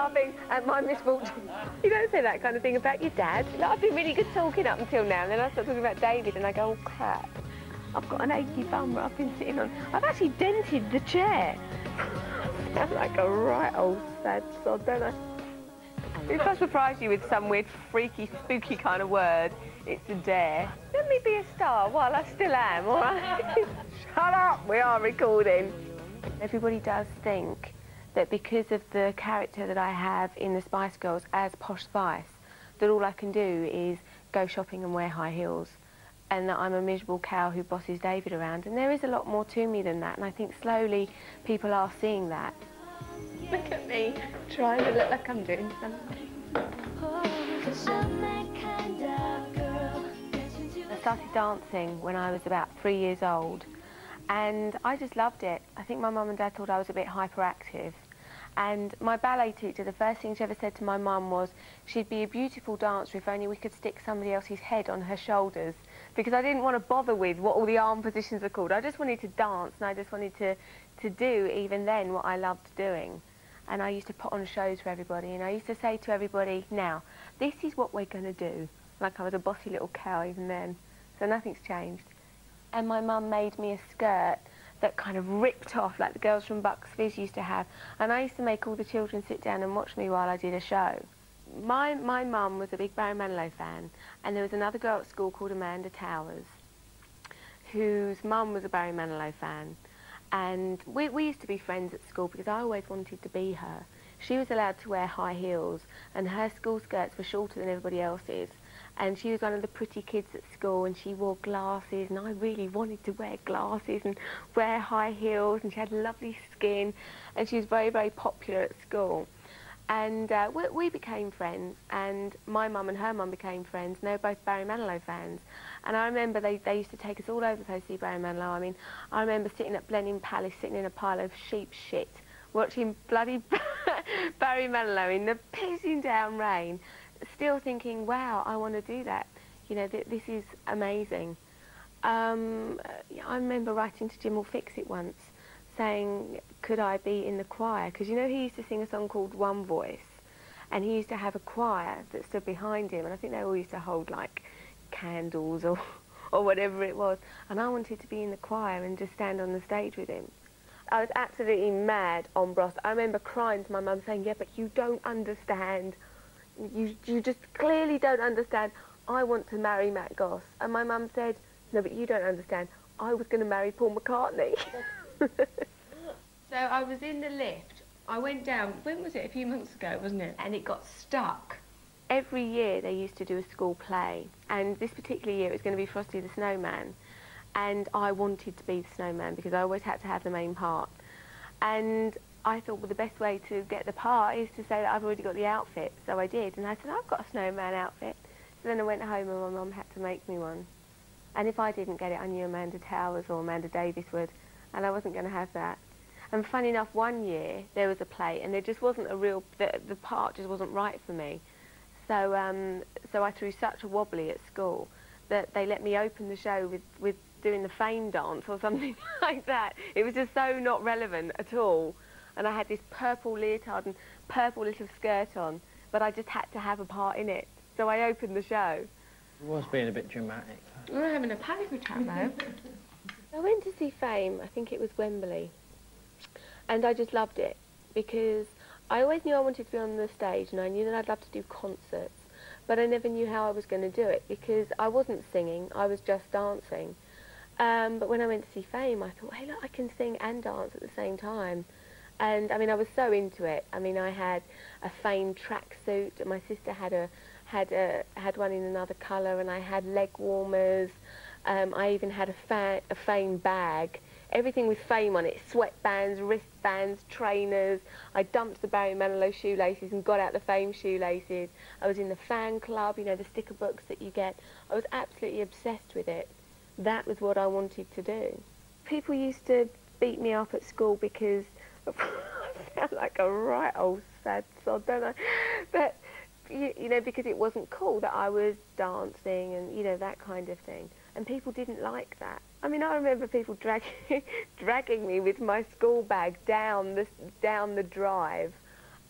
laughing at my misfortune. You don't say that kind of thing about your dad. Like, I've been really good talking up until now, and then I start talking about David, and I go, oh, crap. I've got an achy bum that I've been sitting on. I've actually dented the chair. I sound like a right old sad sod, don't I? If I surprise you with some weird, freaky, spooky kind of word, it's a dare. Let me be a star while I still am, all right? Shut up, we are recording. Everybody does think that because of the character that I have in the Spice Girls as Posh Spice, that all I can do is go shopping and wear high heels, and that I'm a miserable cow who bosses David around. And there is a lot more to me than that, and I think slowly people are seeing that. Look at me, trying to look like I'm doing something. I started dancing when I was about 3 years old, and I just loved it. I think my mum and dad thought I was a bit hyperactive. And my ballet teacher, the first thing she ever said to my mum was she'd be a beautiful dancer if only we could stick somebody else's head on her shoulders, because I didn't want to bother with what all the arm positions are called. I just wanted to dance, and I just wanted to do, even then, what I loved doing. And I used to put on shows for everybody, and I used to say to everybody, now, this is what we're going to do. Like I was a bossy little cow even then, so nothing's changed. And my mum made me a skirt that kind of ripped off like the girls from Bucks Fizz used to have, and I used to make all the children sit down and watch me while I did a show. My mum was a big Barry Manilow fan, and there was another girl at school called Amanda Towers, whose mum was a Barry Manilow fan. And we used to be friends at school because I always wanted to be her. She was allowed to wear high heels, and her school skirts were shorter than everybody else's. And she was one of the pretty kids at school, and she wore glasses, and I really wanted to wear glasses and wear high heels, and she had lovely skin, and she was very, very popular at school. And we became friends, and my mum and her mum became friends, and they were both Barry Manilow fans. And I remember they used to take us all over the place to see Barry Manilow. I mean, I remember sitting at Blenheim Palace, sitting in a pile of sheep shit, watching bloody Barry Manilow in the pissing down rain, still thinking, wow, I want to do that. You know, this is amazing. I remember writing to Jim Will Fix It once, saying, could I be in the choir? Because, you know, he used to sing a song called One Voice, and he used to have a choir that stood behind him, and I think they all used to hold, like, candles or whatever it was, and I wanted to be in the choir and just stand on the stage with him. I was absolutely mad on Bros. I remember crying to my mum saying, yeah, but you don't understand. You just clearly don't understand. I want to marry Matt Goss. And my mum said, no, but you don't understand. I was going to marry Paul McCartney. So I was in the lift. I went down, when was it? A few months ago, wasn't it? And it got stuck. Every year they used to do a school play, and this particular year it was going to be Frosty the Snowman, and I wanted to be the snowman because I always had to have the main part. And I thought, well, the best way to get the part is to say that I've already got the outfit, so I did, and I said, I've got a snowman outfit. So then I went home and my mum had to make me one. And if I didn't get it, I knew Amanda Towers or Amanda Davis would, and I wasn't going to have that. And funny enough, one year there was a play, and there just wasn't a real, the part just wasn't right for me. So, so I threw such a wobbly at school that they let me open the show with doing the Fame dance or something like that. It was just so not relevant at all. And I had this purple leotard and purple little skirt on, but I just had to have a part in it. So I opened the show. It was being a bit dramatic. We were having a panic attack though. I went to see Fame, I think it was Wembley, and I just loved it because I always knew I wanted to be on the stage, and I knew that I'd love to do concerts, but I never knew how I was going to do it because I wasn't singing, I was just dancing. But when I went to see Fame, I thought, hey, look, I can sing and dance at the same time. And I mean, I was so into it. I mean, I had a Fame tracksuit, and my sister had one in another colour, and I had leg warmers. I even had a Fame bag. Everything with Fame on it, sweatbands, wristbands, trainers. I dumped the Barry Manilow shoelaces and got out the Fame shoelaces. I was in the fan club, you know, the sticker books that you get. I was absolutely obsessed with it. That was what I wanted to do. People used to beat me up at school because I sound like a right old sad sod, don't I? But, you know, because it wasn't cool that I was dancing and, you know, that kind of thing. And people didn't like that. I mean, I remember people dragging me with my school bag down the drive.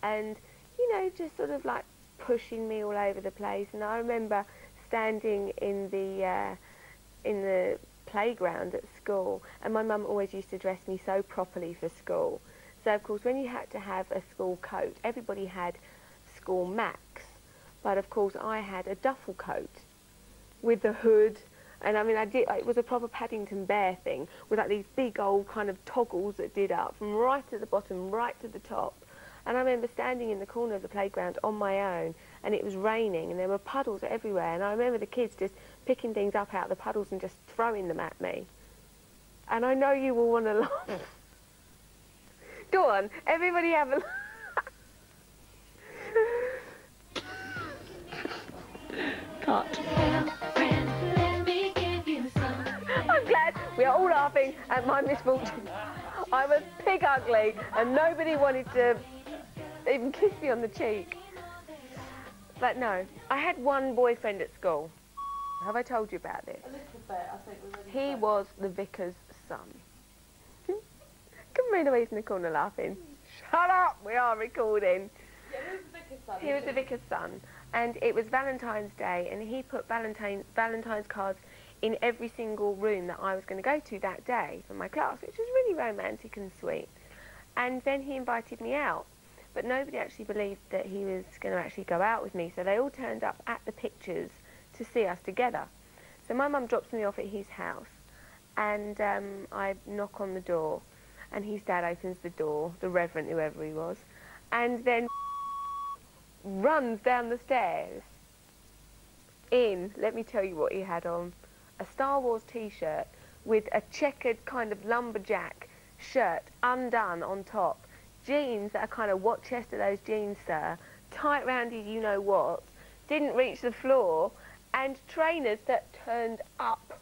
And, you know, just sort of like pushing me all over the place. And I remember standing in the playground at school, and my mum always used to dress me so properly for school. So of course when you had to have a school coat, everybody had school macs, but of course I had a duffel coat with the hood, and I mean it was a proper Paddington Bear thing with like these big old kind of toggles that did up from right at the bottom right to the top. And I remember standing in the corner of the playground on my own, and it was raining and there were puddles everywhere, and I remember the kids just picking things up out of the puddles and just throwing them at me. And I know you will want to laugh. Go on, everybody have a laugh. Cut. I'm glad we are all laughing at my misfortune. I was pig ugly and nobody wanted to even kiss me on the cheek. But no, I had one boyfriend at school. Have I told you about this? A little bit, I think. He was the vicar's son. Come right away in the corner laughing. Shut up, we are recording. Yeah, he was the vicar's son. He was the vicar's son, and it was Valentine's Day, and he put Valentine's cards in every single room that I was going to go to that day for my class, which was really romantic and sweet. And then he invited me out, but nobody actually believed that he was going to actually go out with me, so they all turned up at the pictures to see us together. So my mum drops me off at his house, and I knock on the door, and his dad opens the door, the reverend, whoever he was, and then runs down the stairs in, let me tell you what he had on, a Star Wars t-shirt with a checkered kind of lumberjack shirt undone on top, jeans that are kind of, what chest are those jeans, sir, tight rounded you know what, didn't reach the floor, and trainers that turned up,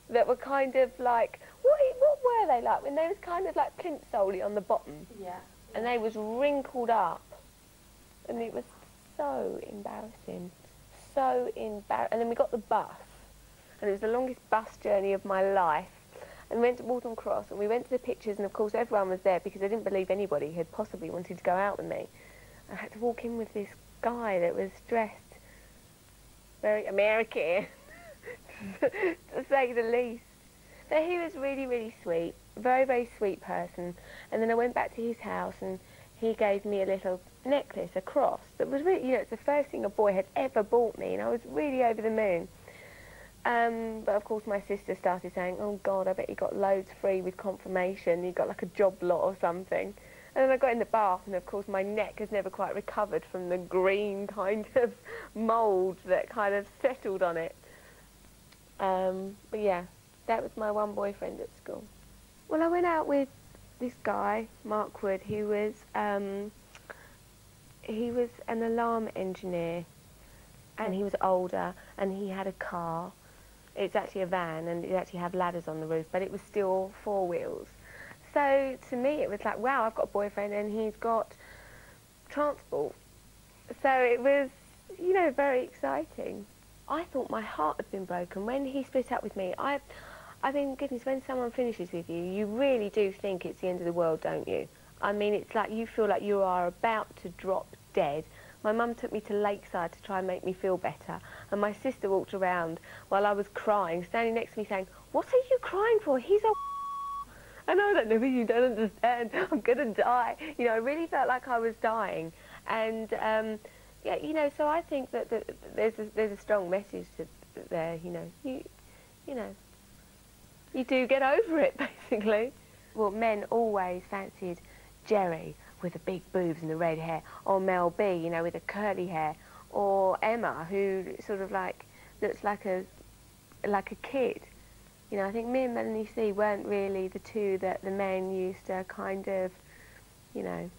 that were kind of like, what were they like, when they was kind of like plimsoley on the bottom, Yeah. and they was wrinkled up, and it was so embarrassing, and then we got the bus, and it was the longest bus journey of my life, and we went to Waltham Cross, and we went to the pictures, and of course everyone was there because I didn't believe anybody had possibly wanted to go out with me. I had to walk in with this guy that was dressed very American, to say the least. But he was really, really sweet, very, very sweet person. And then I went back to his house, and he gave me a little necklace, a cross, that was really, you know, it's the first thing a boy had ever bought me, and I was really over the moon. But of course my sister started saying, oh God, I bet you got loads free with confirmation, you got like a job lot or something. And then I got in the bath, and of course my neck has never quite recovered from the green kind of mould that kind of settled on it. But yeah, that was my one boyfriend at school. Well, I went out with this guy, Mark Wood, who was an alarm engineer, and he was older, and he had a car. It's actually a van, and it actually had ladders on the roof, but it was still 4 wheels. So to me it was like, wow, I've got a boyfriend and he's got transport. So it was, you know, very exciting. I thought my heart had been broken when he split up with me. I mean, goodness, when someone finishes with you, you really do think it's the end of the world, don't you? I mean, it's like you feel like you are about to drop dead. My mum took me to Lakeside to try and make me feel better, and my sister walked around while I was crying, standing next to me saying, what are you crying for? He's a and I was like, no, but you don't understand, I'm going to die. You know, I really felt like I was dying. And, yeah, you know, so I think that there's a strong message there, you know. You know, you do get over it, basically. Well, men always fancied Jerry with the big boobs and the red hair, or Mel B, you know, with the curly hair, or Emma, who sort of like looks like a kid. You know, I think me and Melanie C weren't really the two that the men used to kind of, you know.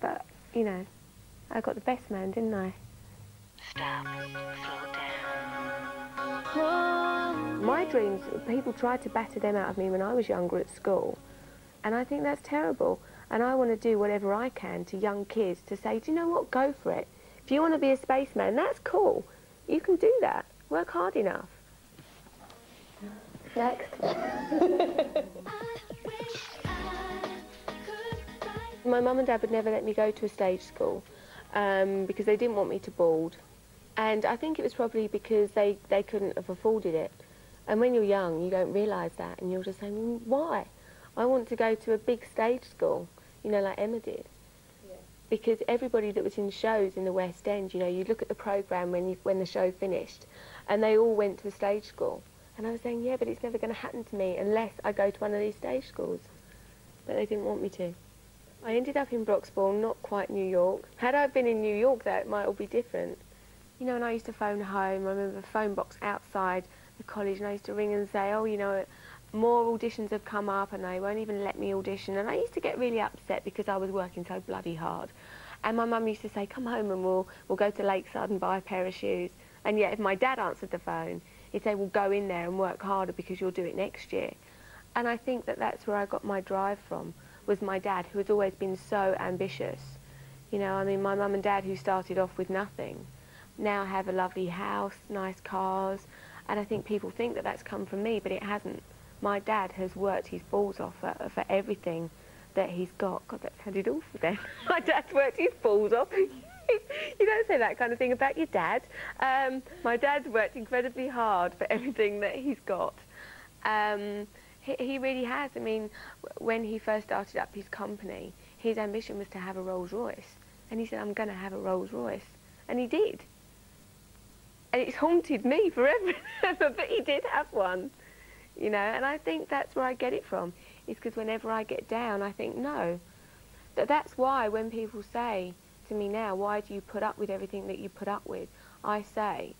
But, you know, I got the best man, didn't I? Stop. Slow down. My dreams, people tried to batter them out of me when I was younger at school. And I think that's terrible. And I want to do whatever I can to young kids to say, do you know what, go for it. If you want to be a spaceman, that's cool. You can do that. Work hard enough. Next. My mum and dad would never let me go to a stage school because they didn't want me to board. And I think it was probably because they couldn't have afforded it. And when you're young, you don't realise that, and you're just saying, well, why? I want to go to a big stage school, you know, like Emma did. Yeah. Because everybody that was in shows in the West End, you know, you'd look at the programme when the show finished, and they all went to a stage school. And I was saying, yeah, but it's never going to happen to me unless I go to one of these stage schools. But they didn't want me to. I ended up in Broxbourne, not quite New York. Had I been in New York, that might all be different. You know, and I used to phone home. I remember the phone box outside the college, and I used to ring and say, oh, you know, more auditions have come up and they won't even let me audition. And I used to get really upset because I was working so bloody hard. And my mum used to say, come home and we'll go to Lakeside and buy a pair of shoes. And yet if my dad answered the phone, he'd say, well, go in there and work harder because you'll do it next year. And I think that that's where I got my drive from, was my dad, who has always been so ambitious. You know, I mean, my mum and dad, who started off with nothing, now have a lovely house, nice cars, and I think people think that that's come from me, but it hasn't. My dad has worked his balls off for everything that he's got. God, that sounded awful then. My dad's worked his balls off. You don't say that kind of thing about your dad. My dad's worked incredibly hard for everything that he's got. He really has. I mean, when he first started up his company, his ambition was to have a Rolls Royce. And he said, I'm going to have a Rolls Royce. And he did. And it's haunted me forever, but he did have one, you know, and I think that's where I get it from. It's because whenever I get down, I think, no. That's why when people say to me now, why do you put up with everything that you put up with? I say,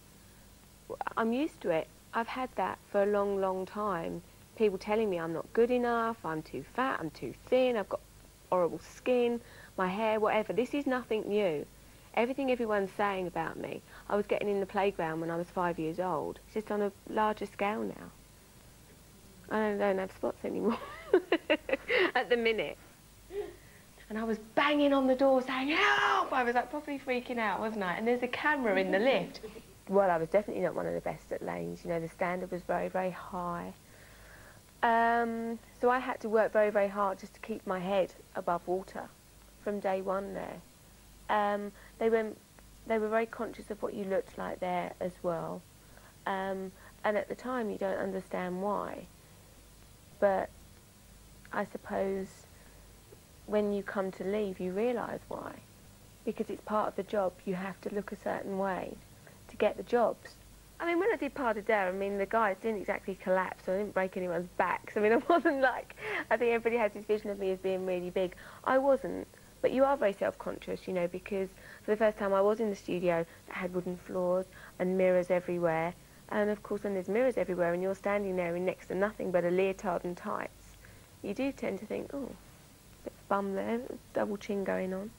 I'm used to it. I've had that for a long, long time. People telling me I'm not good enough, I'm too fat, I'm too thin, I've got horrible skin, my hair, whatever. This is nothing new. Everything everyone's saying about me, I was getting in the playground when I was 5 years old. It's just on a larger scale now. I don't have spots anymore at the minute. And I was banging on the door saying, help! I was like properly freaking out, wasn't I? And there's a camera in the lift. Well, I was definitely not one of the best at lanes. You know, the standard was very, very high. So I had to work very, very hard just to keep my head above water from day one there. They were very conscious of what you looked like there as well. And at the time you don't understand why. But I suppose when you come to leave you realise why. Because it's part of the job, you have to look a certain way to get the jobs. I mean, when I did Pas de Deux, I mean, the guys didn't exactly collapse, so I didn't break anyone's backs. I mean, I wasn't like, I think everybody has this vision of me as being really big. I wasn't. But you are very self-conscious, you know, because for the first time I was in the studio that had wooden floors and mirrors everywhere. And of course, when there's mirrors everywhere and you're standing there in next to nothing but a leotard and tights, you do tend to think, oh, bit of bum there, double chin going on.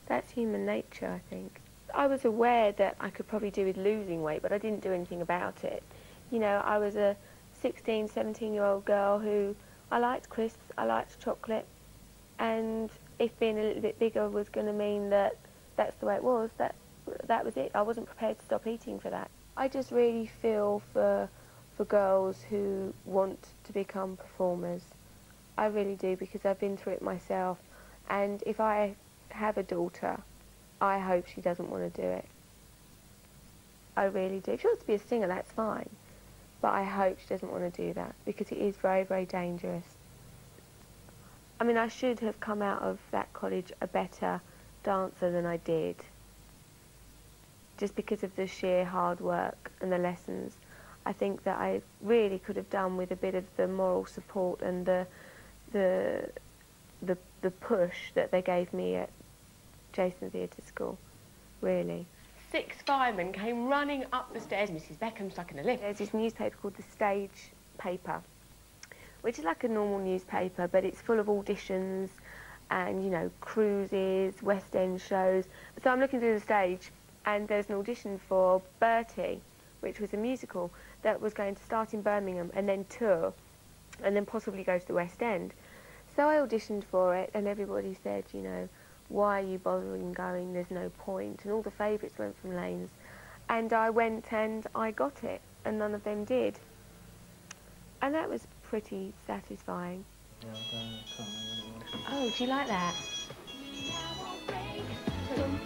That's human nature, I think. I was aware that I could probably do with losing weight, but I didn't do anything about it. You know, I was a 16, 17-year-old girl who, I liked crisps, I liked chocolate, and if being a little bit bigger was going to mean that that's the way it was, that was it. I wasn't prepared to stop eating for that. I just really feel for girls who want to become performers. I really do, because I've been through it myself. And if I have a daughter, I hope she doesn't want to do it. I really do. If she wants to be a singer, that's fine. But I hope she doesn't want to do that, because it is very, very dangerous. I mean, I should have come out of that college a better dancer than I did, just because of the sheer hard work and the lessons. I think that I really could have done with a bit of the moral support and the push that they gave me at Jason Theatre School, really. 6 firemen came running up the stairs. Mrs. Beckham stuck in a lift. There's this newspaper called The Stage Paper, which is like a normal newspaper, but it's full of auditions and, you know, cruises, West End shows. So I'm looking through the stage, and there's an audition for Bertie, which was a musical that was going to start in Birmingham and then tour, and then possibly go to the West End. So I auditioned for it, and everybody said, you know, why are you bothering going? There's no point. And all the favourites went from lanes. And I went and I got it, and none of them did. And that was pretty satisfying. Oh, do you like that?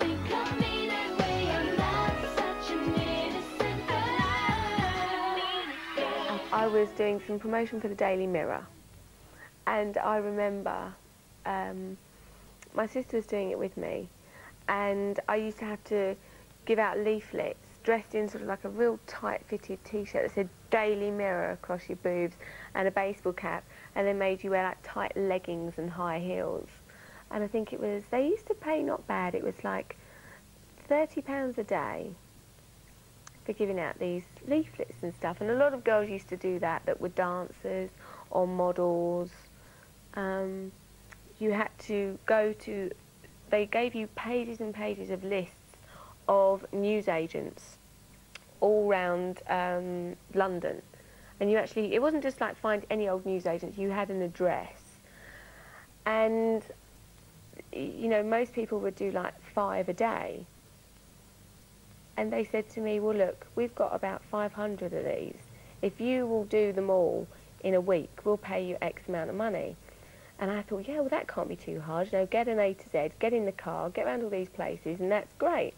think of me that way. I'm not such an innocent girl. I was doing some promotion for the Daily Mirror, and I remember my sister was doing it with me, and I used to have to give out leaflets dressed in sort of like a real tight-fitted t-shirt that said Daily Mirror across your boobs and a baseball cap, and they made you wear like tight leggings and high heels. And I think it was, they used to pay not bad, it was like £30 a day for giving out these leaflets and stuff. And a lot of girls used to do that were dancers or models. You had to go to, they gave you pages and pages of lists of newsagents all round London. And you actually, it wasn't just like find any old newsagent, you had an address. And, you know, most people would do like 5 a day. And they said to me, well, look, we've got about 500 of these. If you will do them all in a week, we'll pay you X amount of money. And I thought, yeah, well, that can't be too hard. You know, get an A to Z, get in the car, get around all these places, and that's great.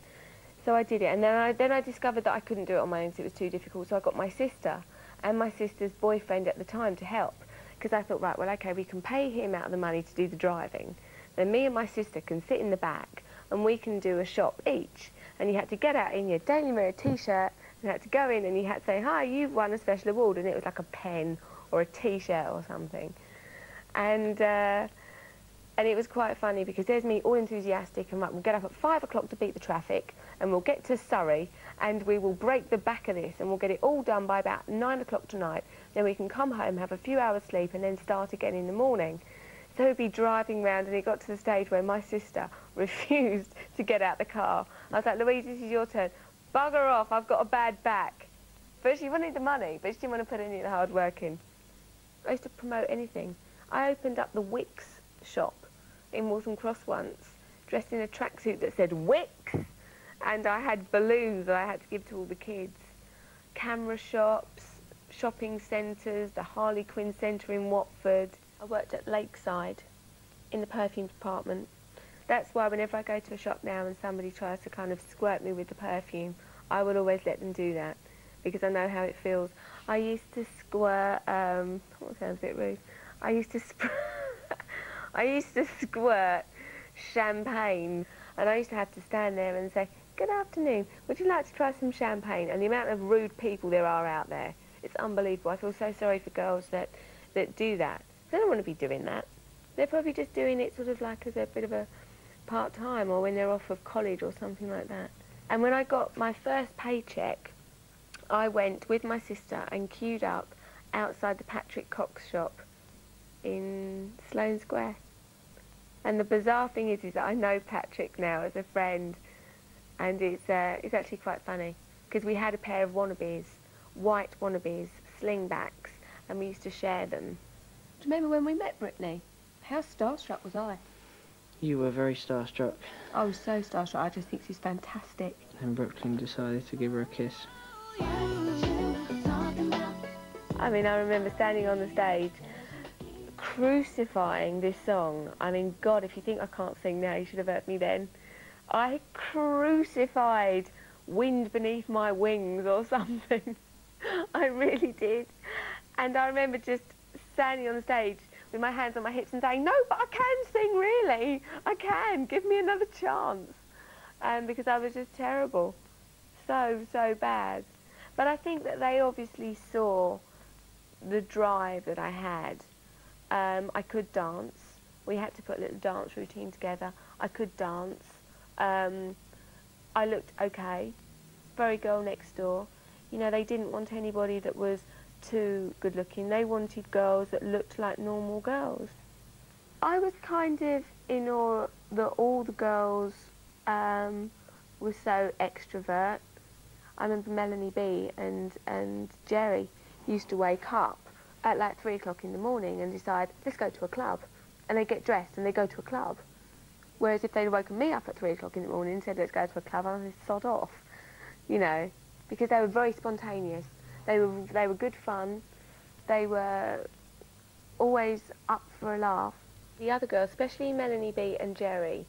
So I did it. And then I discovered that I couldn't do it on my own, so it was too difficult. So I got my sister and my sister's boyfriend at the time to help. Because I thought, right, well, OK, we can pay him out of the money to do the driving. Then me and my sister can sit in the back, and we can do a shop each. And you had to get out in your Daily Mirror T-shirt, and you had to go in and you had to say, hi, you've won a special award. And it was like a pen or a T-shirt or something. And it was quite funny because there's me all enthusiastic and right, we'll get up at 5 o'clock to beat the traffic and we'll get to Surrey and we will break the back of this and we'll get it all done by about 9 o'clock tonight. Then we can come home, have a few hours sleep and then start again in the morning. So we'd be driving round and it got to the stage where my sister refused to get out the car. I was like, Louise, this is your turn. Bugger off, I've got a bad back. But she wanted the money, but she didn't want to put any of the hard work in. I used to promote anything. I opened up the Wicks shop in Waltham Cross once, dressed in a tracksuit that said Wicks, and I had balloons that I had to give to all the kids. Camera shops, shopping centres, the Harley Quinn Centre in Watford. I worked at Lakeside in the perfume department. That's why whenever I go to a shop now and somebody tries to kind of squirt me with the perfume, I will always let them do that, because I know how it feels. I used to squirt, that sounds a bit rude, I used to squirt champagne, and I used to have to stand there and say, good afternoon, would you like to try some champagne? And the amount of rude people there are out there, it's unbelievable. I feel so sorry for girls that do that. They don't want to be doing that. They're probably just doing it sort of like as a bit of a part-time or when they're off of college or something like that. And when I got my first paycheck, I went with my sister and queued up outside the Patrick Cox shop in Sloane Square. And the bizarre thing is that I know Patrick now as a friend, and it's actually quite funny because we had a pair of wannabes, white wannabes, slingbacks, and we used to share them. Do you remember when we met Brittany? How starstruck was I? You were very starstruck. I was so starstruck. I just think she's fantastic. And Brooklyn decided to give her a kiss. I mean, I remember standing on the stage crucifying this song. I mean, God, if you think I can't sing now, you should have heard me then. I crucified Wind Beneath My Wings or something. I really did. And I remember just standing on the stage with my hands on my hips and saying, no, but I can sing, really. I can. Give me another chance. Because I was just terrible. So bad. But I think that they obviously saw the drive that I had. I could dance. We had to put a little dance routine together. I could dance. I looked okay. Very girl next door. You know, they didn't want anybody that was too good looking. They wanted girls that looked like normal girls. I was kind of in awe that all the girls were so extrovert. I remember Melanie B and Jerry used to wake up at like 3 o'clock in the morning and decide, let's go to a club. And they get dressed and they go to a club. Whereas if they'd woken me up at 3 o'clock in the morning and said, let's go to a club, I'd just sod off, you know, because they were very spontaneous. They were good fun. They were always up for a laugh. The other girls, especially Melanie B and Jerry,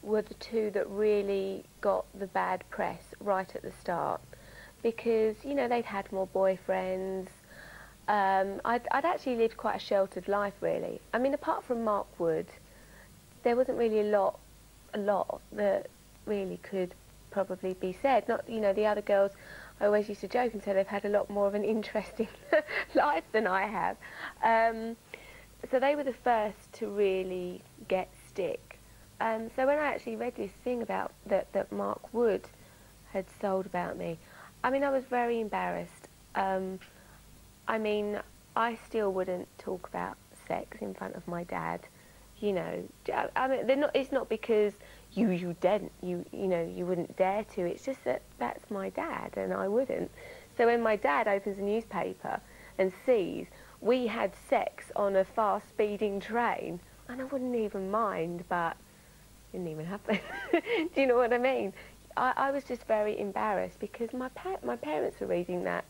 were the two that really got the bad press right at the start, because, you know, they'd had more boyfriends. I'd actually lived quite a sheltered life, really. I mean, apart from Mark Wood, there wasn't really a lot that really could probably be said. Not, you know, the other girls, I always used to joke and say they've had a lot more of an interesting life than I have. So they were the first to really get stick. So when I actually read this thing about that Mark Wood had sold about me, I mean, I was very embarrassed. I mean, I still wouldn't talk about sex in front of my dad. You know, I mean, they're not. It's not because you wouldn't dare to. It's just that that's my dad, and I wouldn't. So when my dad opens a newspaper and sees we had sex on a fast-speeding train, and I wouldn't even mind, but it didn't even happen. Do you know what I mean? I was just very embarrassed because my parents were reading that.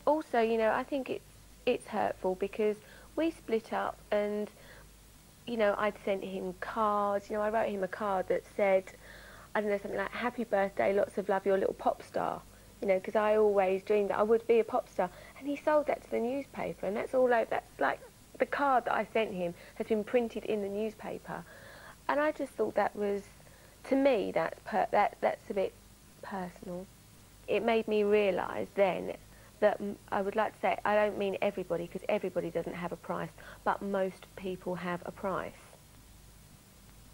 Also, you know, I think it's hurtful because we split up, and you know, I'd sent him cards. You know, I wrote him a card that said, I don't know, something like, "Happy birthday, lots of love, your little pop star." You know, because I always dreamed that I would be a pop star. And he sold that to the newspaper, and that's all. That's like the card that I sent him has been printed in the newspaper, and I just thought that was, to me, that's a bit personal. It made me realise then that I would like to say, I don't mean everybody, because everybody doesn't have a price, but most people have a price,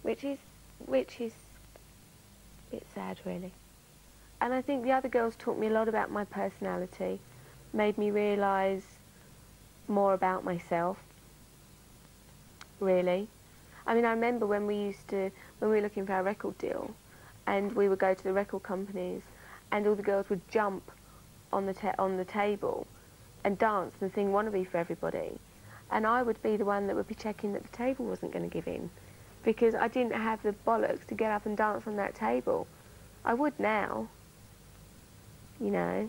which is a bit sad, really. And I think the other girls taught me a lot about my personality, made me realise more about myself, really. I mean, I remember when we were looking for our record deal, and we would go to the record companies, and all the girls would jump on the table and dance and sing "Wannabe" for everybody, and I would be the one that would be checking that the table wasn't going to give in, because I didn't have the bollocks to get up and dance on that table. I would now, you know,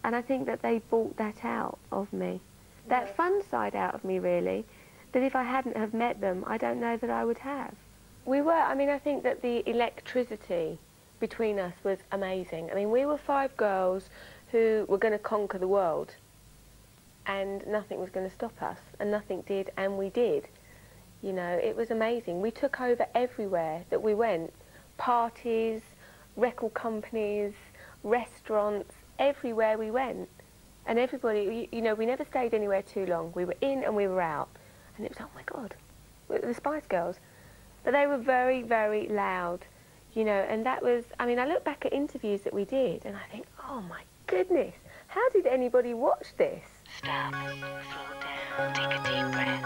and I think that they brought that out of me, that fun side out of me, really, that if I hadn't have met them, I don't know that I would have. We were, I mean, I think that the electricity between us was amazing. I mean, we were 5 girls who were going to conquer the world, and nothing was going to stop us, and nothing did, and we did. You know, it was amazing. We took over everywhere that we went. Parties, record companies, restaurants, everywhere we went. And everybody, you know, we never stayed anywhere too long. We were in and we were out. And it was, oh my God, the Spice Girls. But they were very, very loud, you know, and that was, I mean, I look back at interviews that we did and I think, oh my goodness, how did anybody watch this? Stop, slow down, take a deep breath.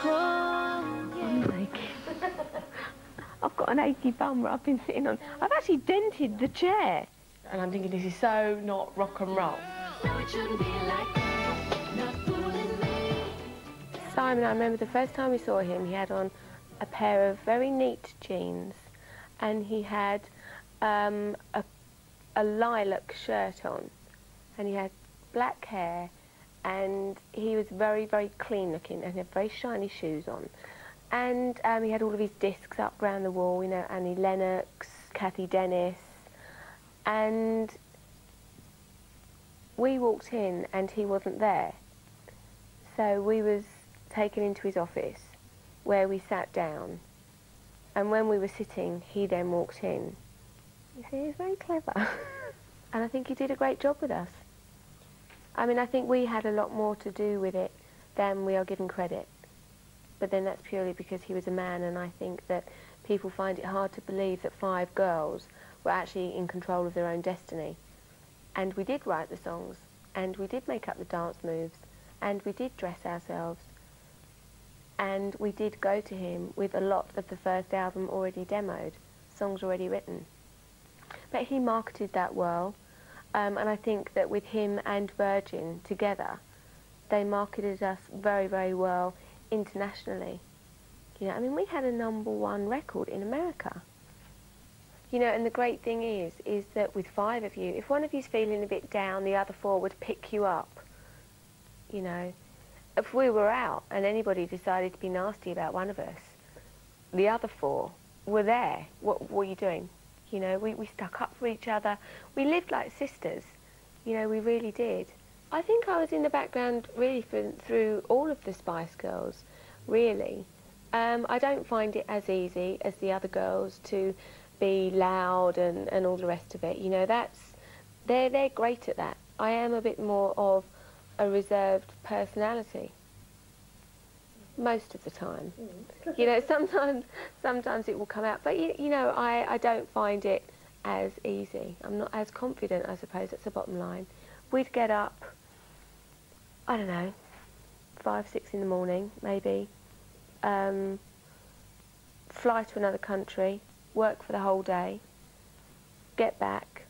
I'm like, I've got an achy bum where I've been sitting on. I've actually dented the chair. And I'm thinking, this is so not rock and roll. No, it shouldn't be like that. Not fooling me. Simon, I remember the first time we saw him, he had on a pair of very neat jeans, and he had a lilac shirt on, and he had black hair, and he was very, very clean looking, and he had very shiny shoes on. And he had all of his discs up round the wall, you know, Annie Lennox, Kathy Dennis, and we walked in and he wasn't there. So we was taken into his office where we sat down, and when we were sitting, he then walked in. You see, he was very clever. And I think he did a great job with us. I mean, I think we had a lot more to do with it than we are given credit. But then that's purely because he was a man, and I think that people find it hard to believe that 5 girls were actually in control of their own destiny. And we did write the songs, and we did make up the dance moves, and we did dress ourselves, and we did go to him with a lot of the first album already demoed, songs already written. But he marketed that well, and I think that with him and Virgin together, they marketed us very, very well internationally. You know, I mean, we had a #1 record in America. You know, and the great thing is that with 5 of you, if one of you's feeling a bit down, the other 4 would pick you up. You know, if we were out and anybody decided to be nasty about one of us, the other 4 were there. What were you doing? You know, we stuck up for each other. We lived like sisters. You know, we really did. I think I was in the background really through all of the Spice Girls, really. I don't find it as easy as the other girls to be loud and all the rest of it. You know, they're great at that. I am a bit more of a reserved personality. Most of the time. You know, sometimes it will come out, but you know, I don't find it as easy. I'm not as confident, I suppose. That's the bottom line. We'd get up, I don't know, 5, 6 in the morning, maybe, fly to another country, work for the whole day, get back.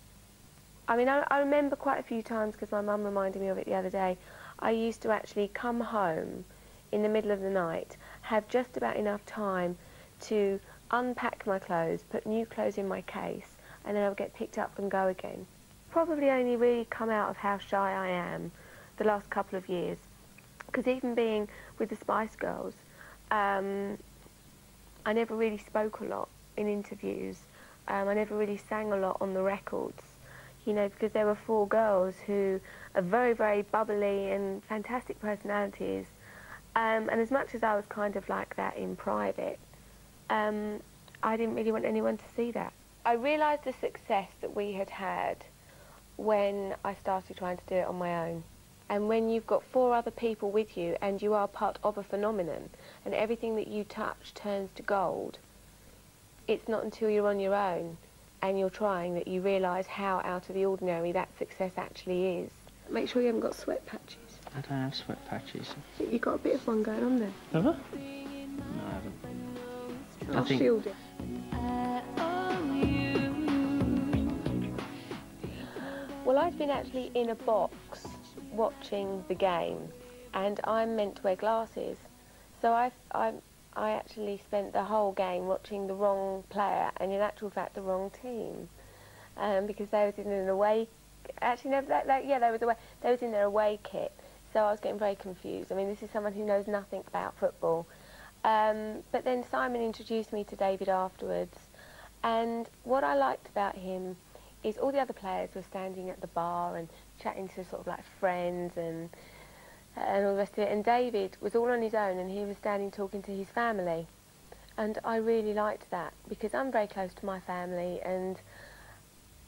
I mean, I remember quite a few times, because my mum reminded me of it the other day, I used to actually come home in the middle of the night, have just about enough time to unpack my clothes, put new clothes in my case, and then I would get picked up and go again. Probably only really come out of how shy I am the last couple of years, because even being with the Spice Girls, I never really spoke a lot in interviews. I never really sang a lot on the records, you know, because there were 4 girls who are very, very bubbly and fantastic personalities. And as much as I was kind of like that in private, I didn't really want anyone to see that. I realised the success that we had had when I started trying to do it on my own. And when you've got 4 other people with you and you are part of a phenomenon and everything that you touch turns to gold, it's not until you're on your own and you're trying that you realise how out of the ordinary that success actually is. Make sure you haven't got sweat patches. I don't have sweat patches. I think you've got a bit of one going on there. Have I? No, I haven't. I'll shield it. Well, I've been actually in a box watching the game, and I'm meant to wear glasses. So I actually spent the whole game watching the wrong player, and in actual fact the wrong team, because they was in an away. Actually, no, they was in their away kit. So I was getting very confused. I mean, this is someone who knows nothing about football. But then Simon introduced me to David afterwards, and what I liked about him is all the other players were standing at the bar and chatting to sort of like friends and all the rest of it, and David was all on his own and he was standing talking to his family, and I really liked that because I'm very close to my family, and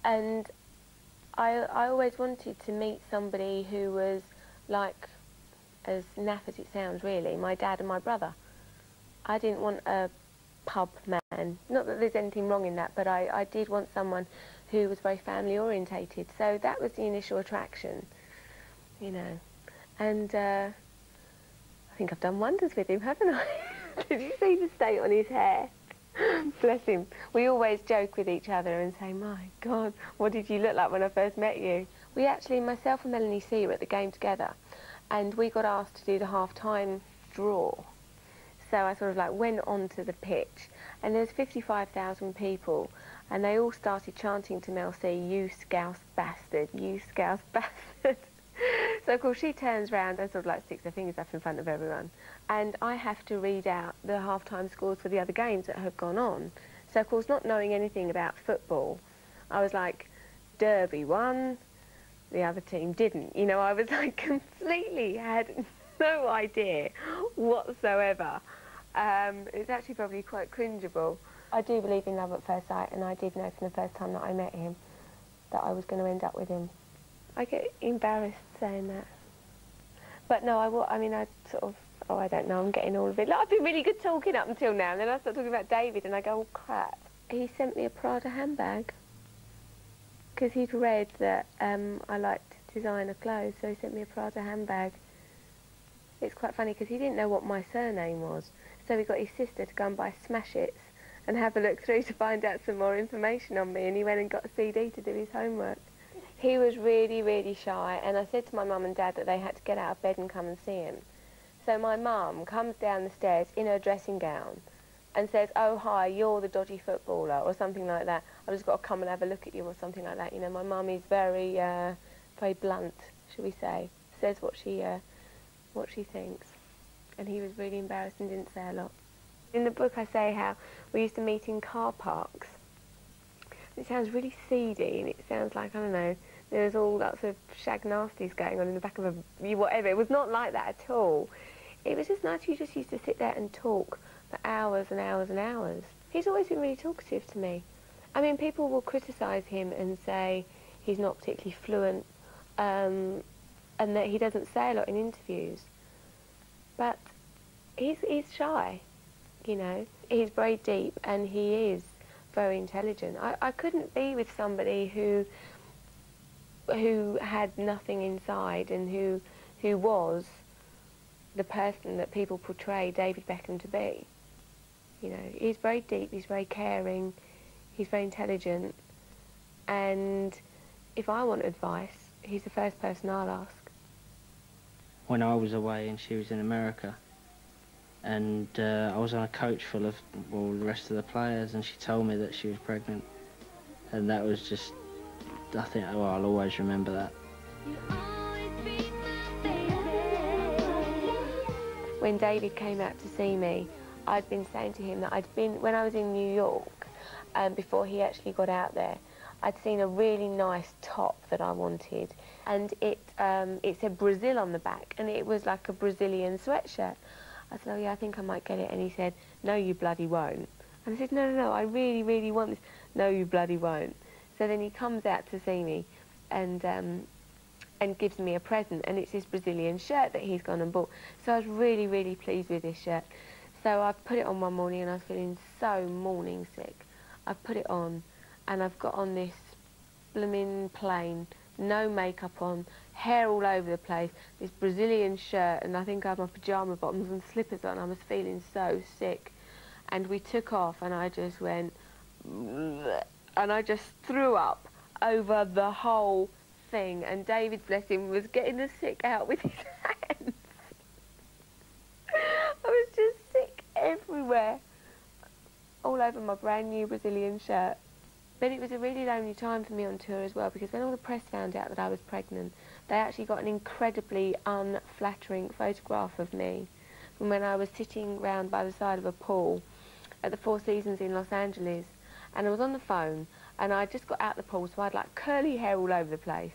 I always wanted to meet somebody who was like, as naff as it sounds really, my dad and my brother. I didn't want a pub man. Not that there's anything wrong in that, but I did want someone who was very family orientated. So that was the initial attraction, you know. And I think I've done wonders with him, haven't I? Did you see the state on his hair? Bless him. We always joke with each other and say, my God, what did you look like when I first met you? We actually, myself and Melanie C were at the game together, and we got asked to do the half-time draw. So I sort of like went onto the pitch, and there's 55,000 people, and they all started chanting to Mel C, you scouse bastard, you scouse bastard. So of course she turns round and sort of like sticks her fingers up in front of everyone, and I have to read out the half-time scores for the other games that have gone on. So of course, not knowing anything about football, I was like, Derby won, the other team didn't. You know, I was like completely had no idea whatsoever. It's actually probably quite cringeable. I do believe in love at first sight, and I did know from the first time that I met him that I was going to end up with him. I get embarrassed saying that. But no, I sort of, I don't know, I'm getting all of it. Like, I've been really good talking up until now, and then I start talking about David, and I go, oh, crap. He sent me a Prada handbag, because he'd read that I liked designer clothes, so he sent me a Prada handbag. It's quite funny, because he didn't know what my surname was, so he got his sister to go and buy Smash Hits and have a look through to find out some more information on me, and he went and got a CD to do his homework. He was really, really shy, and I said to my mum and dad that they had to get out of bed and come and see him. So my mum comes down the stairs in her dressing gown and says, oh, hi, you're the dodgy footballer, or something like that. I've just got to come and have a look at you, or something like that. You know, my mum is very, very blunt, shall we say, says what she thinks. And he was really embarrassed and didn't say a lot. In the book I say how we used to meet in car parks. It sounds really seedy and it sounds like, I don't know, there's all lots of shag nasties going on in the back of a whatever. It was not like that at all. It was just nice. You just used to sit there and talk for hours and hours and hours. He's always been really talkative to me. I mean, people will criticise him and say he's not particularly fluent and that he doesn't say a lot in interviews. But he's shy, you know. He's very deep and he is very intelligent. I couldn't be with somebody who had nothing inside and who was the person that people portray David Beckham to be. You know, he's very deep, he's very caring, he's very intelligent, and if I want advice, he's the first person I'll ask. When I was away and she was in America, and I was on a coach full of all the rest of the players, and she told me that she was pregnant, and that was just, I think, well, I'll always remember that. When David came out to see me, I'd been saying to him that when I was in New York, before he actually got out there, I'd seen a really nice top that I wanted, and it said Brazil on the back, and it was like a Brazilian sweatshirt. I said, oh yeah, I think I might get it, and he said, no, you bloody won't. And I said, no, no, no, I really, really want this. No, you bloody won't. So then he comes out to see me, and gives me a present, and it's this Brazilian shirt that he's gone and bought. So I was really, really pleased with this shirt. So I've put it on one morning, and I was feeling so morning sick. I've put it on, and I've got on this blooming plain, no makeup on, hair all over the place, this Brazilian shirt, and I think I had my pyjama bottoms and slippers on. I was feeling so sick. And we took off, and I just went, bleh, and I just threw up over the whole thing, and David, bless him, was getting the sick out with his hands. I was just sick everywhere, all over my brand new Brazilian shirt. But it was a really lonely time for me on tour as well, because when all the press found out that I was pregnant, they actually got an incredibly unflattering photograph of me from when I was sitting round by the side of a pool at the Four Seasons in Los Angeles, and I was on the phone, and I just got out the pool, so I had like curly hair all over the place.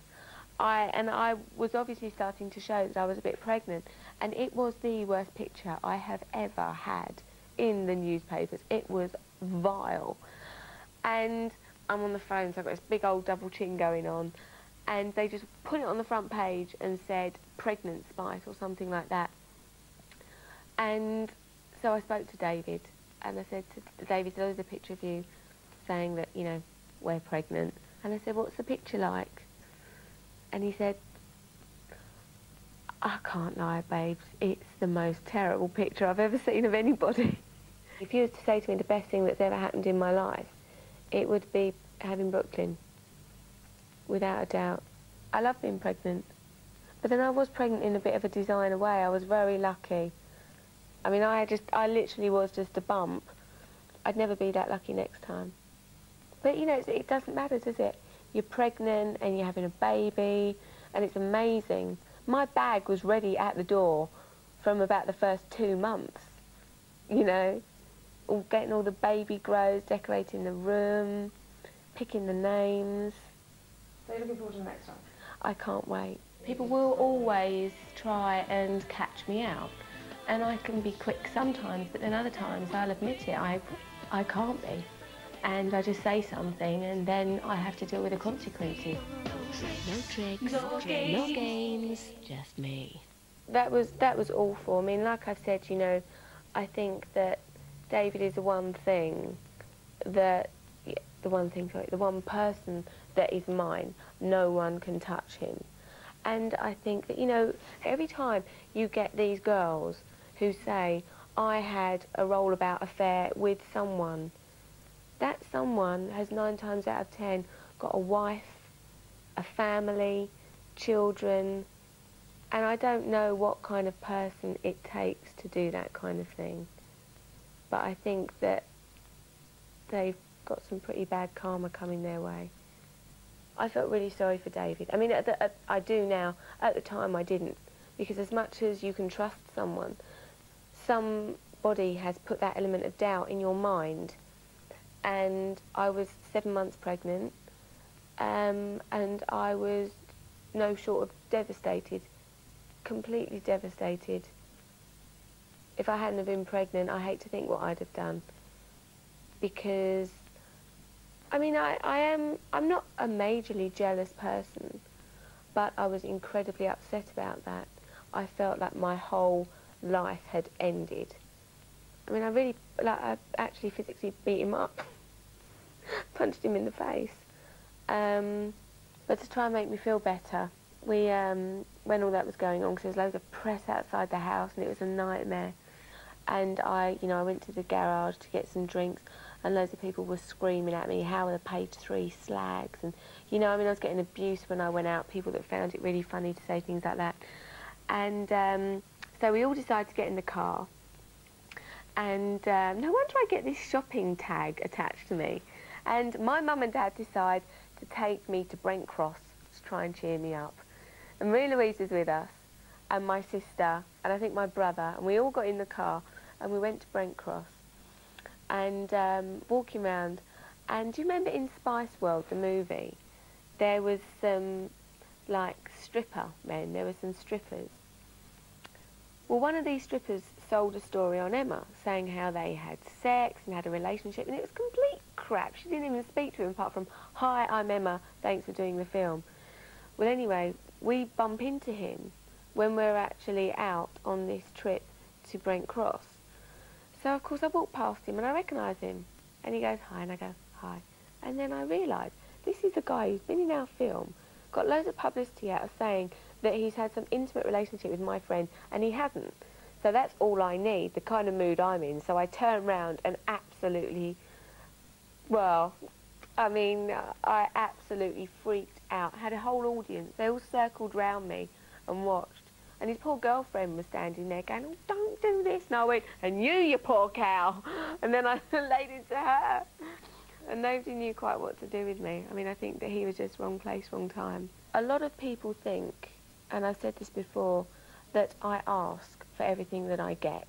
I was obviously starting to show that I was a bit pregnant, and it was the worst picture I have ever had in the newspapers. It was vile. And I'm on the phone, so I've got this big old double chin going on, and they just put it on the front page and said pregnant Spice or something like that. And so I spoke to David, and I said to David, there's a picture of you saying that, you know, we're pregnant. And I said, what's the picture like? And he said, I can't lie, babes, it's the most terrible picture I've ever seen of anybody. If you was to say to me the best thing that's ever happened in my life, it would be having Brooklyn, without a doubt. I love being pregnant, but then I was pregnant in a bit of a designer way. I was very lucky. I mean, I literally was just a bump. I'd never be that lucky next time. But, you know, it doesn't matter, does it? You're pregnant and you're having a baby, and it's amazing. My bag was ready at the door from about the first 2 months, you know, getting all the baby grows, decorating the room, picking the names. So you're looking forward to the next time? I can't wait. People will always try and catch me out, and I can be quick sometimes, but then other times I'll admit it, I can't be. And I just say something, and then I have to deal with the consequences. No tricks, no games, just me. That was awful. I mean, like I've said, you know, I think that David is the one thing that, the one person that is mine. No one can touch him. And I think that, you know, every time you get these girls who say, I had a rollabout affair with someone, that someone has 9 times out of 10 got a wife, a family, children, and I don't know what kind of person it takes to do that kind of thing. But I think that they've got some pretty bad karma coming their way. I felt really sorry for David. I mean, I do now. At the time, I didn't. Because as much as you can trust someone, some body has put that element of doubt in your mind. And I was 7 months pregnant, and I was no short of devastated, completely devastated. If I hadn't have been pregnant, I hate to think what I'd have done. Because, I mean, I'm not a majorly jealous person, but I was incredibly upset about that. I felt like my whole life had ended. I mean, I actually physically beat him up, punched him in the face. But to try and make me feel better, when all that was going on, because there was loads of press outside the house and it was a nightmare. And I went to the garage to get some drinks, and loads of people were screaming at me, how are the page 3 slags? And, I was getting abuse when I went out, people that found it really funny to say things like that. And so we all decided to get in the car. And no wonder I get this shopping tag attached to me. And my mum and dad decide to take me to Brent Cross to try and cheer me up. And Marie Louise was with us, and my sister, and I think my brother, and we all got in the car, and we went to Brent Cross. And walking around, and do you remember in Spice World, the movie, there was some, like, stripper men, there were some strippers. Well, one of these strippers sold a story on Emma, saying how they had sex and had a relationship, and it was complete crap. She didn't even speak to him apart from, hi, I'm Emma, thanks for doing the film. Well, anyway, we bump into him when we're actually out on this trip to Brent Cross. So, of course, I walk past him and I recognise him. And he goes, hi, and I go, hi. And then I realise, this is a guy who's been in our film, got loads of publicity out of saying that he's had some intimate relationship with my friend, and he hasn't. So that's all I need, the kind of mood I'm in. So I turn round and absolutely, well, I mean, I absolutely freaked out. Had a whole audience. They all circled round me and watched. And his poor girlfriend was standing there going, oh, don't do this. And I went, and you poor cow. And then I laid into her. And nobody knew quite what to do with me. I mean, I think that he was just wrong place, wrong time. A lot of people think, and I've said this before, that I ask for everything that I get.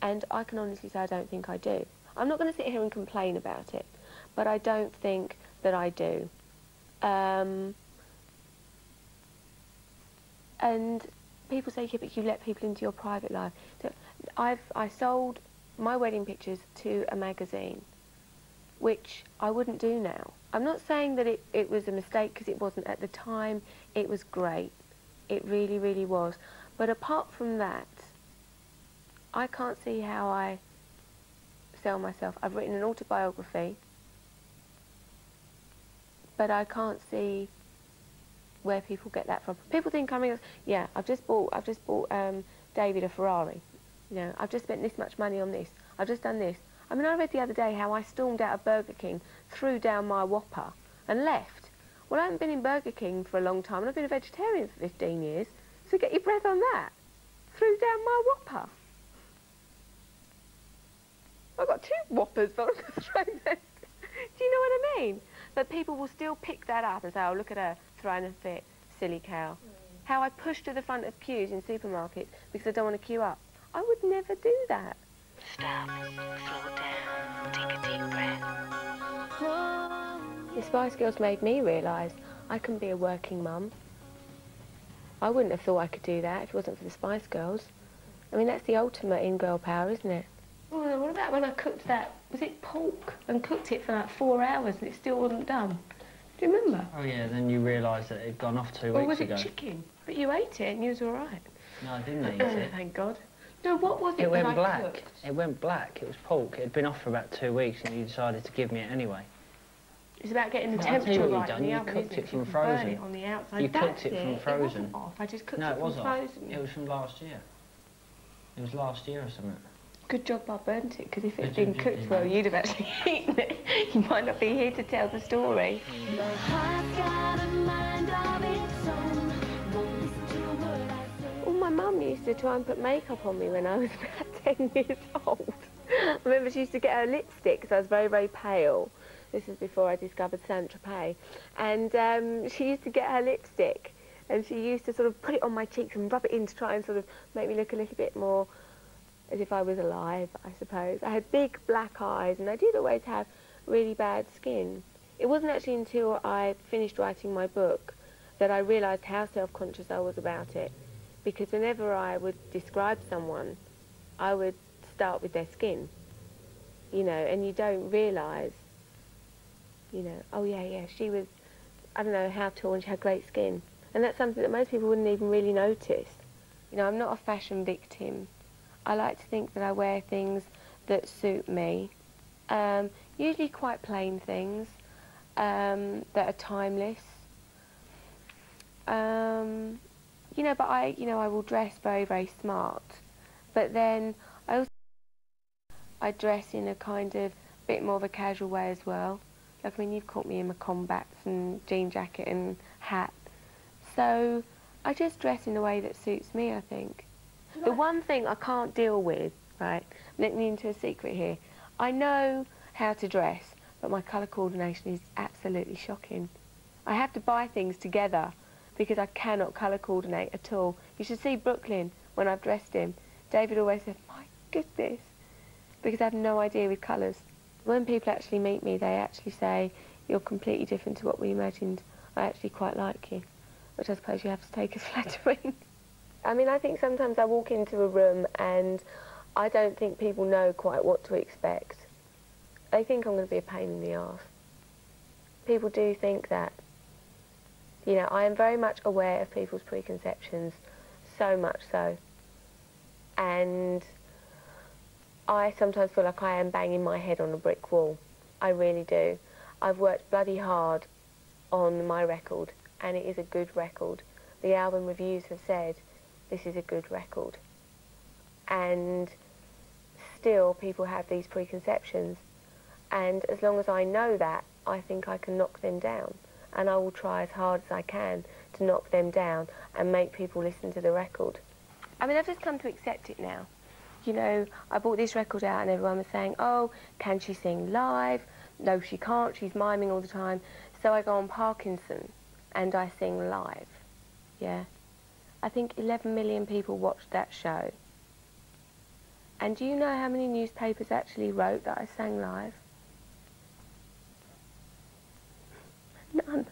And I can honestly say I don't think I do. I'm not going to sit here and complain about it, but I don't think that I do. And people say, yeah, but you let people into your private life. So I sold my wedding pictures to a magazine, which I wouldn't do now. I'm not saying that it was a mistake, because it wasn't at the time. It was great. It really, really was. But apart from that, I can't see how I sell myself. I've written an autobiography, but I can't see where people get that from. People think yeah, I've just bought David a Ferrari. I've just spent this much money on this. I've just done this. I mean, I read the other day how I stormed out of Burger King, threw down my Whopper, and left. Well, I haven't been in Burger King for a long time, and I've been a vegetarian for 15 years, so get your breath on that. Threw down my Whopper. I've got 2 Whoppers, but I'm going to throw them. Do you know what I mean? But people will still pick that up and say, oh, look at her throwing a fit, silly cow. How I push to the front of queues in supermarkets because I don't want to queue up. I would never do that. Stop, slow down, take a deep breath. The Spice Girls made me realise I can be a working mum. I wouldn't have thought I could do that if it wasn't for the Spice Girls. I mean, that's the ultimate in girl power, isn't it? Well, what about when I cooked that, was it pork, and cooked it for like 4 hours and it still wasn't done? Do you remember? Oh yeah, then you realised that it had gone off 2 weeks ago. Or was it chicken? But you ate it and you was all right. No, I didn't eat it. Thank God. No, what was it? It went that I black. cooked? It went black. It was pork. It had been off for about 2 weeks, and you decided to give me it anyway. It's about getting the Well, I'll tell you temperature what right you've in the done. oven. You cooked it from You can frozen. burn it on the outside. You That's cooked it from frozen. It wasn't off. I just cooked No, it it from was off. frozen. It was from last year. It was last year or something. Good job I burnt it, because if it had Good been job you cooked did. well, you'd have actually eaten it. You might not be here to tell the story. The heart's got a mind of its own. Won't listen to a word I say. Well, my mum used to try and put makeup on me when I was about 10 years old. I remember she used to get her lipstick, because I was very, very pale. This was before I discovered Saint-Tropez. And she used to get her lipstick, and she used to sort of put it on my cheeks and rub it in to try and sort of make me look a little bit more as if I was alive, I suppose. I had big black eyes, and I did always have really bad skin. It wasn't actually until I finished writing my book that I realised how self-conscious I was about it, because whenever I would describe someone, I would start with their skin, you know, and you don't realise, you know, oh yeah, she was, I don't know how tall, and she had great skin. And that's something that most people wouldn't even really notice. You know, I'm not a fashion victim. I like to think that I wear things that suit me, usually quite plain things that are timeless. You know, but I will dress very, very smart. But then I dress in a kind of bit more of a casual way as well. Like, I mean, you've caught me in my combats and jean jacket and hat. So I just dress in a way that suits me, I think. The one thing I can't deal with, right, let me into a secret here. I know how to dress, but my colour coordination is absolutely shocking. I have to buy things together because I cannot colour coordinate at all. You should see Brooklyn when I've dressed him. David always said, my goodness, because I have no idea with colours. When people actually meet me, they actually say, you're completely different to what we imagined. I actually quite like you, which I suppose you have to take as flattering. I mean, I think sometimes I walk into a room and I don't think people know quite what to expect. They think I'm going to be a pain in the arse. People do think that. You know, I am very much aware of people's preconceptions, so much so. And I sometimes feel like I am banging my head on a brick wall. I really do. I've worked bloody hard on my record, and it is a good record. The album reviews have said, this is a good record. And still people have these preconceptions. And as long as I know that, I think I can knock them down. And I will try as hard as I can to knock them down and make people listen to the record. I mean, I've just come to accept it now. You know, I brought this record out and everyone was saying, oh, can she sing live? No, she can't, she's miming all the time. So I go on Parkinson and I sing live, yeah? I think 11 million people watched that show. And do you know how many newspapers actually wrote that I sang live? None.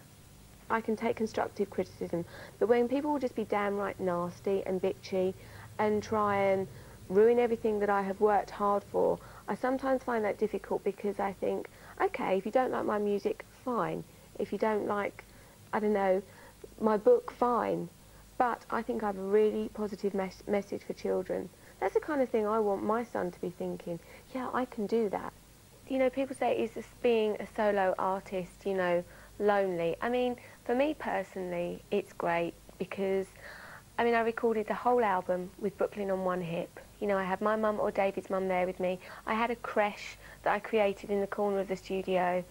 I can take constructive criticism, but when people will just be damn right nasty and bitchy and try and ruin everything that I have worked hard for, I sometimes find that difficult because I think, okay, if you don't like my music, fine. If you don't like, I don't know, my book, fine. But I think I have a really positive message for children. That's the kind of thing I want my son to be thinking, yeah, I can do that. You know, people say, is this being a solo artist, you know, lonely? I mean, for me personally, it's great because, I mean, I recorded the whole album with Brooklyn on one hip. You know, I had my mum or David's mum there with me. I had a creche that I created in the corner of the studio.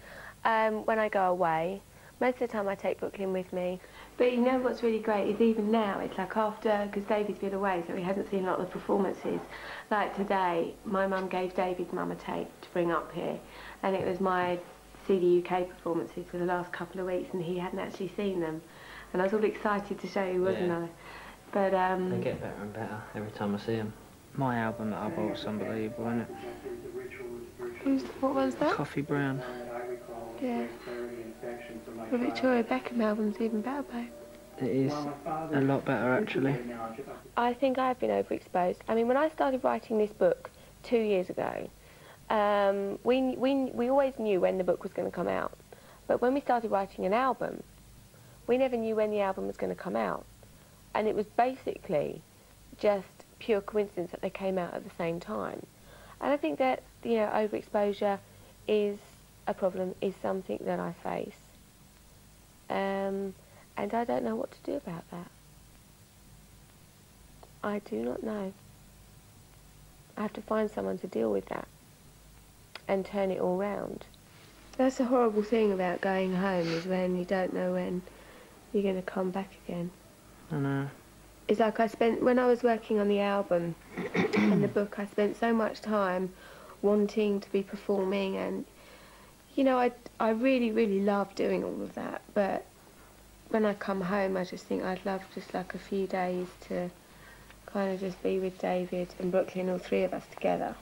When I go away, most of the time I take Brooklyn with me. But you know what's really great is even now, it's like after, because David's been away, so he hasn't seen a lot of the performances. Like today, my mum gave David's mum a tape to bring up here, and it was my CD UK performances for the last couple of weeks, and he hadn't actually seen them. And I was all excited to show you, wasn't I? But they get better and better every time I see them. My album that I bought's unbelievable, isn't it? What one's that? Coffee Brown. Yeah. The Victoria Beckham album's even better, babe. It is a lot better, actually. I think I've been overexposed. I mean, when I started writing this book 2 years ago, we always knew when the book was going to come out. But when we started writing an album, we never knew when the album was going to come out. And it was basically just pure coincidence that they came out at the same time. And I think that, you know, overexposure is a problem, is something that I face. And I don't know what to do about that. I do not know. I have to find someone to deal with that and turn it all round. That's the horrible thing about going home, is when you don't know when you're going to come back again. I know. It's like when I was working on the album and the book, I spent so much time wanting to be performing, and, you know, I really, really love doing all of that, but when I come home, I just think I'd love just like a few days to kind of just be with David and Brooklyn, all three of us together.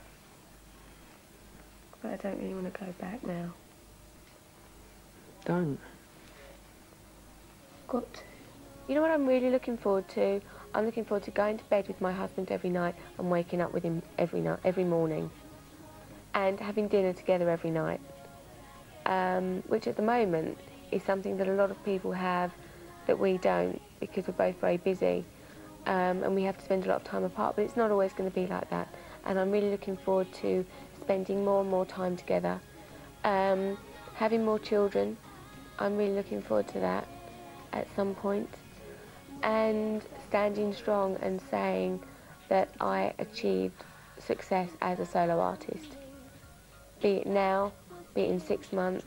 But I don't really want to go back now. Don't. Got to. You know what I'm really looking forward to? I'm looking forward to going to bed with my husband every night and waking up with him every night, every morning, and having dinner together every night, which at the moment is something that a lot of people have that we don't, because we're both very busy, and we have to spend a lot of time apart, but it's not always going to be like that. And I'm really looking forward to spending more and more time together. Having more children, I'm really looking forward to that at some point. And standing strong and saying that I achieved success as a solo artist. Be it now, be it in 6 months,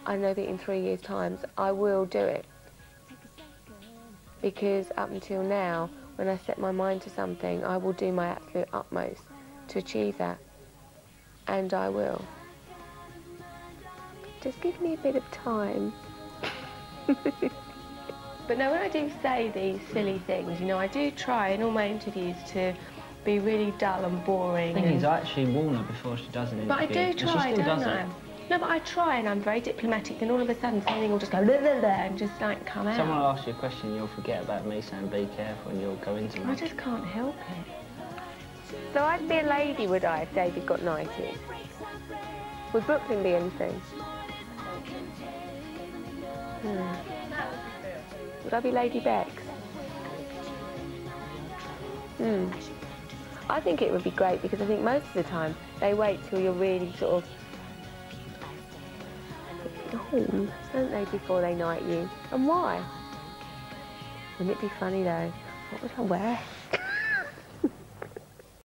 I know that in 3 years' time, I will do it. Because up until now, when I set my mind to something, I will do my absolute utmost to achieve that. And I will. Just give me a bit of time. But no, when I do say these silly things, you know, I do try in all my interviews to be really dull and boring. The thing is, I actually warn her before she does an interview. But I do try, don't I? No, but I try and I'm very diplomatic, then all of a sudden something will just go blah, blah, blah, and just like come out. Someone will ask you a question, you'll forget about me saying be careful and you'll go into I it. just can't help it. So I'd be a lady, would I, if David got knighted? Would Brooklyn be anything? Would I be Lady Bex? I think it would be great because I think most of the time they wait till you're really sort of old, don't they, before they knight you? And why? Wouldn't it be funny though? What would I wear?